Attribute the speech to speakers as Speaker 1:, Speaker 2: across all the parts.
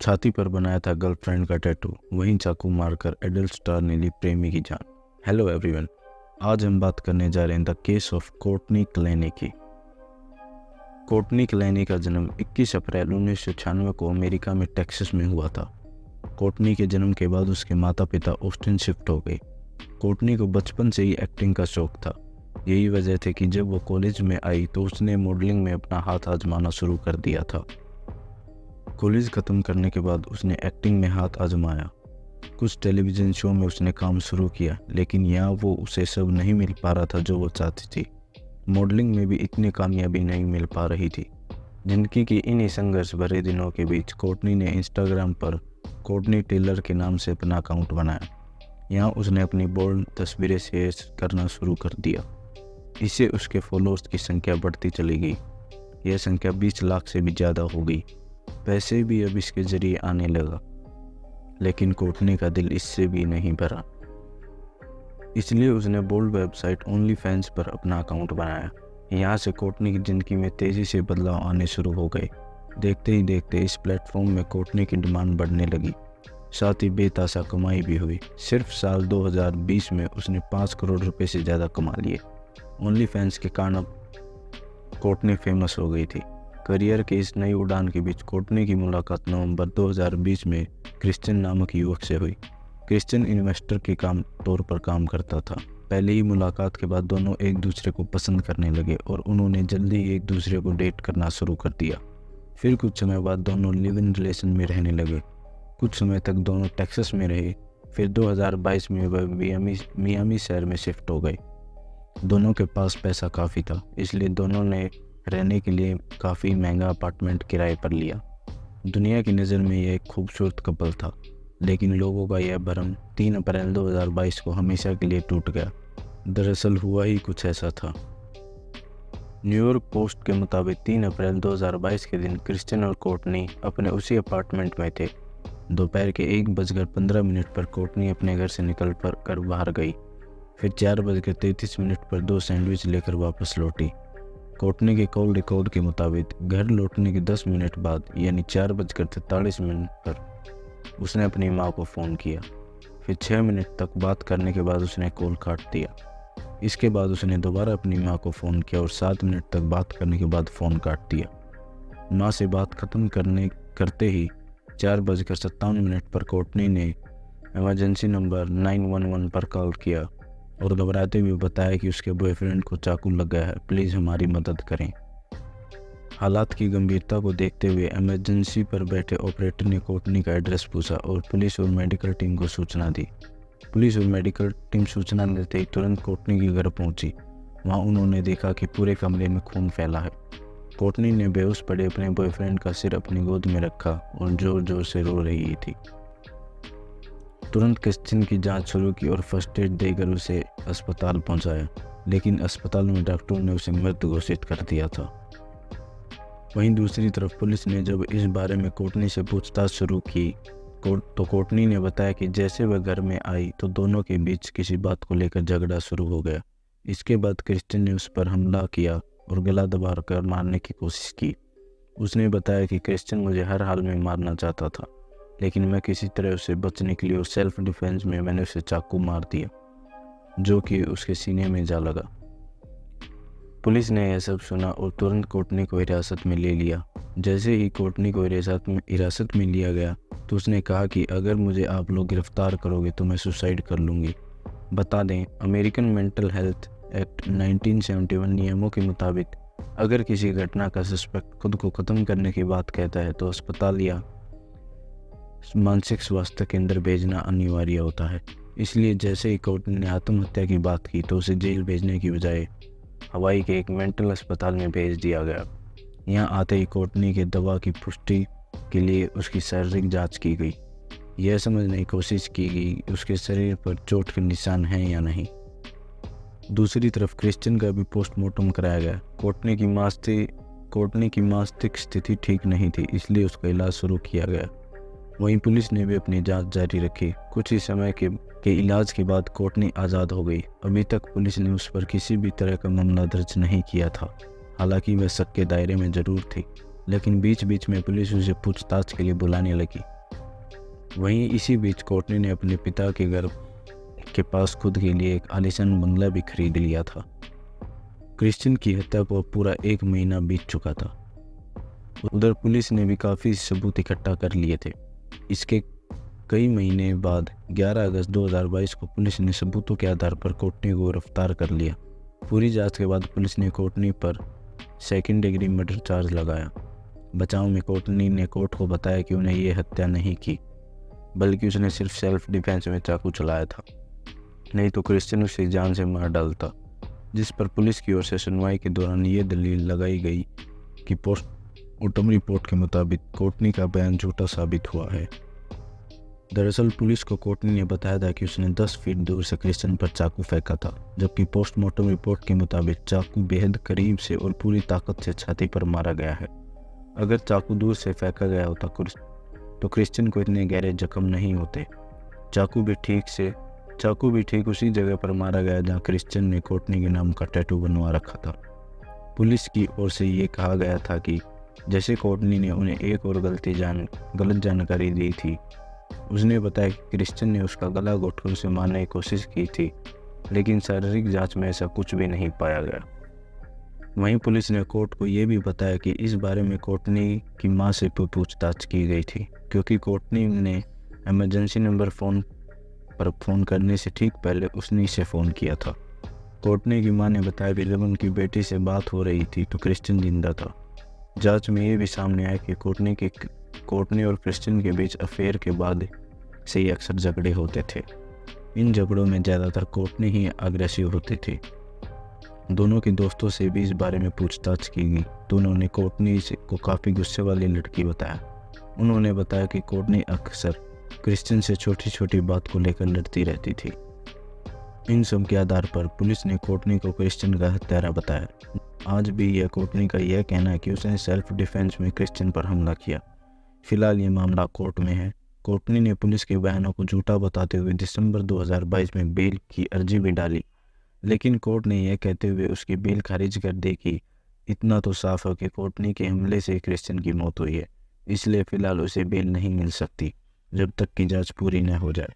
Speaker 1: छाती पर बनाया था गर्लफ्रेंड का टैटू, वहीं चाकू मारकर एडल्ट स्टार ने ली प्रेमी की जान। हेलो एवरीवन, आज हम बात करने जा रहे हैं द केस ऑफ कोर्टनी क्लेनी की। कोर्टनी क्लेनी का जन्म 21 अप्रैल 1996 को अमेरिका में टेक्सास में हुआ था। कोर्टनी के जन्म के बाद उसके माता पिता ऑस्टिन शिफ्ट हो गए। कोर्टनी को बचपन से ही एक्टिंग का शौक था। यही वजह थी कि जब वो कॉलेज में आई तो उसने मॉडलिंग में अपना हाथ आजमाना शुरू कर दिया था। कॉलेज ख़त्म करने के बाद उसने एक्टिंग में हाथ आजमाया। कुछ टेलीविज़न शो में उसने काम शुरू किया, लेकिन यहाँ वो उसे सब नहीं मिल पा रहा था जो वो चाहती थी। मॉडलिंग में भी इतनी कामयाबी नहीं मिल पा रही थी। जिंदगी की इन्हीं संघर्ष भरे दिनों के बीच कोर्टनी ने इंस्टाग्राम पर कोर्टनी टेलर के नाम से अपना अकाउंट बनाया। यहाँ उसने अपनी बोल्ड तस्वीरें शेयर करना शुरू कर दिया। इससे उसके फॉलोअर्स की संख्या बढ़ती चली गई। यह संख्या 20 लाख से भी ज़्यादा हो गई। पैसे भी अब इसके ज़रिए आने लगा, लेकिन कोर्टनी का दिल इससे भी नहीं भरा। इसलिए उसने बोल्ड वेबसाइट ओनली फैंस पर अपना अकाउंट बनाया। यहाँ से कोर्टनी की ज़िंदगी में तेज़ी से बदलाव आने शुरू हो गए। देखते ही देखते इस प्लेटफॉर्म में कोर्टनी की डिमांड बढ़ने लगी, साथ ही बेतासा कमाई भी हुई। सिर्फ साल 2020 में उसने 5 करोड़ रुपए से ज़्यादा कमा लिए। ओनली फैंस के कारण अब कोर्टनी फेमस हो गई थी। करियर के इस नई उड़ान के बीच कोर्टनी की मुलाकात नवंबर 2020 में क्रिश्चियन नामक युवक से हुई। क्रिश्चियन इन्वेस्टर के तौर पर काम करता था। पहले ही मुलाकात के बाद दोनों एक दूसरे को पसंद करने लगे और उन्होंने जल्दी ही एक दूसरे को डेट करना शुरू कर दिया। फिर कुछ समय बाद दोनों लिव इन रिलेशन में रहने लगे। कुछ समय तक दोनों टेक्सास में रहे। फिर 2022 में वह मियामी शहर में शिफ्ट हो गए। दोनों के पास पैसा काफ़ी था, इसलिए दोनों ने रहने के लिए काफ़ी महंगा अपार्टमेंट किराए पर लिया। दुनिया की नज़र में यह एक खूबसूरत कपल था, लेकिन लोगों का यह भ्रम 3 अप्रैल 2022 को हमेशा के लिए टूट गया। दरअसल हुआ ही कुछ ऐसा था। न्यूयॉर्क पोस्ट के मुताबिक 3 अप्रैल 2022 के दिन क्रिश्चियन और कोर्टनी अपने उसी अपार्टमेंट में थे। दोपहर के 1:15 पर कोर्टनी अपने घर से निकल कर बाहर गई। फिर 4:33 पर 2 सैंडविच लेकर वापस लौटी। कोर्टनी के कॉल रिकॉर्ड के मुताबिक घर लौटने के 10 मिनट बाद यानी 4:43 पर उसने अपनी माँ को फ़ोन किया। फिर 6 मिनट तक बात करने के बाद उसने कॉल काट दिया। इसके बाद उसने दोबारा अपनी माँ को फ़ोन किया और 7 मिनट तक बात करने के बाद फ़ोन काट दिया। माँ से बात ख़त्म करते ही 4:57 पर कोर्टनी ने इमरजेंसी नंबर 911 पर कॉल किया और घबराते हुए बताया कि उसके बॉयफ्रेंड को चाकू लग गया है, प्लीज़ हमारी मदद करें। हालात की गंभीरता को देखते हुए इमरजेंसी पर बैठे ऑपरेटर ने कोर्टनी का एड्रेस पूछा और पुलिस और मेडिकल टीम को सूचना दी। पुलिस और मेडिकल टीम सूचना देते ही तुरंत कोर्टनी के घर पहुंची। वहां उन्होंने देखा कि पूरे कमरे में खून फैला है। कोर्टनी ने बेहोश पड़े अपने बॉयफ्रेंड का सिर अपनी गोद में रखा और जोर जोर से रो रही थी। तुरंत क्रिश्चियन की जांच शुरू की और फर्स्ट एड देकर उसे अस्पताल पहुंचाया, लेकिन अस्पताल में डॉक्टरों ने उसे मृत घोषित कर दिया था। वहीं दूसरी तरफ पुलिस ने जब इस बारे में कोर्टनी से पूछताछ शुरू की तो कोर्टनी ने बताया कि जैसे वह घर में आई तो दोनों के बीच किसी बात को लेकर झगड़ा शुरू हो गया। इसके बाद क्रिश्चियन ने उस पर हमला किया और गला दबाकर मारने की कोशिश की। उसने बताया कि क्रिश्चियन मुझे हर हाल में मारना चाहता था, लेकिन मैं किसी तरह उसे बचने के लिए और सेल्फ डिफेंस में मैंने उसे चाकू मार दिया, जो कि उसके सीने में जा लगा। पुलिस ने यह सब सुना और तुरंत कोर्टनी को हिरासत में ले लिया। जैसे ही कोर्टनी को हिरासत में लिया गया तो उसने कहा कि अगर मुझे आप लोग गिरफ्तार करोगे तो मैं सुसाइड कर लूँगी। बता दें, अमेरिकन मेंटल हेल्थ एक्ट 1971 नियमों के मुताबिक अगर किसी घटना का सस्पेक्ट खुद को ख़त्म करने की बात कहता है तो अस्पताल या मानसिक स्वास्थ्य केंद्र भेजना अनिवार्य होता है। इसलिए जैसे ही कोर्ट ने आत्महत्या की बात की तो उसे जेल भेजने की बजाय हवाई के एक मेंटल अस्पताल में भेज दिया गया। यहाँ आते ही कोर्टनी के दवा की पुष्टि के लिए उसकी शारीरिक जांच की गई। यह समझने की कोशिश की गई उसके शरीर पर चोट के निशान हैं या नहीं। दूसरी तरफ क्रिश्चियन का भी पोस्टमार्टम कराया गया। कोर्टनी की मानसिक स्थिति ठीक नहीं थी, इसलिए उसका इलाज शुरू किया गया। वहीं पुलिस ने भी अपनी जांच जारी रखी। कुछ ही समय के इलाज के बाद कोर्टनी आज़ाद हो गई। अभी तक पुलिस ने उस पर किसी भी तरह का मामला दर्ज नहीं किया था। हालांकि वह शक के दायरे में ज़रूर थी, लेकिन बीच बीच में पुलिस उसे पूछताछ के लिए बुलाने लगी। वहीं इसी बीच कोर्टनी ने अपने पिता के घर के पास खुद के लिए एक आलीशान बंगला भी खरीद लिया था। क्रिश्चियन की हत्या को पूरा 1 महीना बीत चुका था। उधर पुलिस ने भी काफ़ी सबूत इकट्ठा कर लिए थे। इसके कई महीने बाद 11 अगस्त 2022 को पुलिस ने सबूतों के आधार पर कोर्टनी को गिरफ्तार कर लिया। पूरी जांच के बाद पुलिस ने कोर्टनी पर 2nd डिग्री मर्डर चार्ज लगाया। बचाव में कोर्टनी ने कोर्ट को बताया कि उन्हें ये हत्या नहीं की, बल्कि उसने सिर्फ सेल्फ डिफेंस में चाकू चलाया था, नहीं तो क्रिश्चियन उसे जान से मार डालता। जिस पर पुलिस की ओर से सुनवाई के दौरान ये दलील लगाई गई कि पोस्टमार्टम रिपोर्ट के मुताबिक कोर्टनी का बयान झूठा साबित हुआ है। दरअसल पुलिस को कोर्टनी ने बताया था कि उसने 10 फीट दूर से क्रिश्चियन पर चाकू फेंका था, जबकि पोस्टमार्टम रिपोर्ट के मुताबिक चाकू बेहद करीब से और पूरी ताकत से छाती पर मारा गया है। अगर चाकू दूर से फेंका गया होता तो क्रिश्चियन को इतने गहरे जख्म नहीं होते। चाकू भी ठीक उसी जगह पर मारा गया जहां क्रिश्चियन ने कोर्टनी के नाम का टैटू बनवा रखा था। पुलिस की ओर से ये कहा गया था कि जैसे कोर्टनी ने उन्हें एक और गलत जानकारी दी थी। उसने बताया कि क्रिश्चियन ने उसका गला घोंटकर उसे मारने की कोशिश की थी, लेकिन शारीरिक जांच में ऐसा कुछ भी नहीं पाया गया। वहीं पुलिस ने कोर्ट को ये भी बताया कि इस बारे में कोर्टनी की मां से पूछताछ की गई थी, क्योंकि कोर्टनी ने इमरजेंसी नंबर पर फ़ोन करने से ठीक पहले उसने इसे फ़ोन किया था। कोर्टनी की मां ने बताया कि जब उनकी बेटी से बात हो रही थी तो क्रिश्चियन जिंदा था। जांच में ये भी सामने आया कि कोर्टनी और क्रिश्चियन के बीच अफेयर के बाद से ही अक्सर झगड़े होते थे। इन झगड़ों में ज़्यादातर कोर्टनी ही अग्रेसिव होती थी। दोनों के दोस्तों से भी इस बारे में पूछताछ की गई तो उन्होंने कोर्टनी को काफ़ी गुस्से वाली लड़की बताया। उन्होंने बताया कि कोर्टनी अक्सर क्रिश्चियन से छोटी छोटी बात को लेकर लड़ती रहती थी। इन सब के आधार पर पुलिस ने कोर्टनी को क्रिश्चियन का हत्यारा बताया। आज भी यह कोर्टनी का यह कहना है कि उसने सेल्फ डिफेंस में क्रिश्चियन पर हमला किया। फिलहाल ये मामला कोर्ट में है। कोर्टनी ने पुलिस के बयानों को झूठा बताते हुए दिसंबर 2022 में बेल की अर्जी भी डाली, लेकिन कोर्ट ने यह कहते हुए उसकी बेल खारिज कर दी कि इतना तो साफ है कि कोर्टनी के हमले से क्रिश्चियन की मौत हुई है, इसलिए फ़िलहाल उसे बेल नहीं मिल सकती जब तक की जांच पूरी न हो जाए।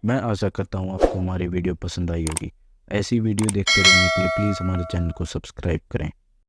Speaker 1: मैं आशा करता हूँ आपको हमारी वीडियो पसंद आई होगी। ऐसी वीडियो देखते रहने के लिए प्लीज़ हमारे चैनल को सब्सक्राइब करें।